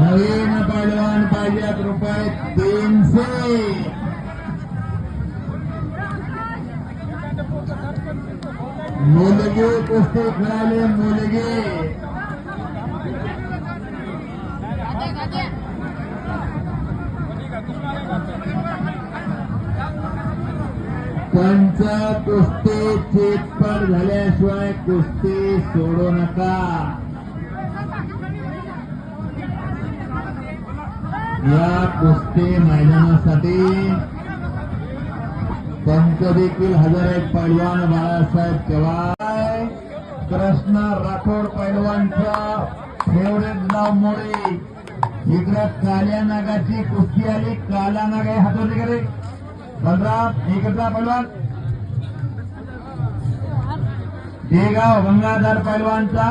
नवीन पैलवान पाहिजे रुपये 300. मुलगे कुस्ती खेळाले मुलगे पंच कुस्ती चितपट झाल्याशिवाय कुस्ती सोडू नका. या कुस्ती मैदानासाठी पंच देखील हजर आहेत. पैलवान बाळासाहेब चव्हाण, कृष्णा राठोड पैलवानचा फेवरेट नाव मोरे. इकडे काल्या नागाची कुस्ती आली. काला नाग आहे हातोटी करे बलराम इकडचा पैलवान देगाव गंगाधर पैलवानचा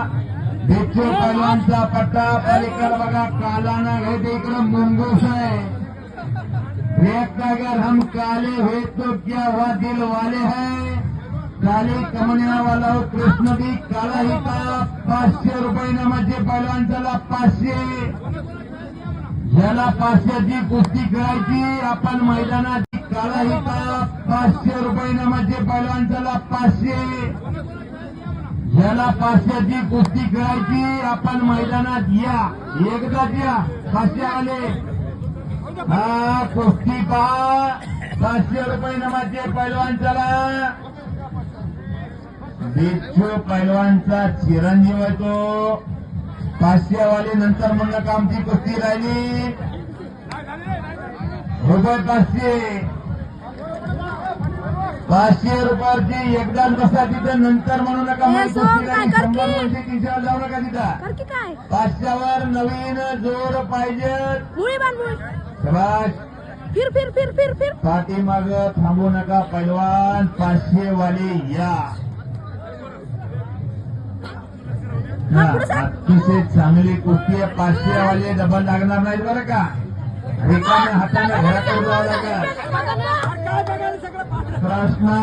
बेचू पैलवानचा पट्टा पलीकडे बघा. काला नाग है इकडे मुंगूस है. एक अगर हम काले हुए तो क्या हुआ दिल वाले हैं. काले कमनिया वाला हो कृष्ण भी काला ही था. 500 रुपये नामाचे पैलवान चला 500. ज्याला 500ची कुस्ती खेळायची आपण मैदानात काला ही था. 500 रुपये नामाचे पैलवान चला 500. ज्याला 500ची कुस्ती खेळायची आपण मैदानात या. एकदाच या. 500 आले. हा कुस्ती पहा. 500 रुपये नामाचे पैलवान चला. बिच्छू पैलवानचा चिरंजीव आहे तो. 500 वाली नंतर म्हणलं का आमची कुस्ती राहिली. रुपये 500 रुपयाची एकदाच बसा तिथं. नंतर म्हणू नका कुस्ती राहिली. 100 वर्षी 300 जाऊ नका तिथं. 500 वर नवीन जोर पाहिजे. शाबाश. फिर फिर फिर फिर फिर पाठीमाग थांबू नका पैलवान. 500 वाली या. अतिशय चांगली कुस्ती आहे. 500 वाले डबल लागणार नाहीत बरं का. रिकाम्या हाताने घराकडे जावं लागेल. प्रश्न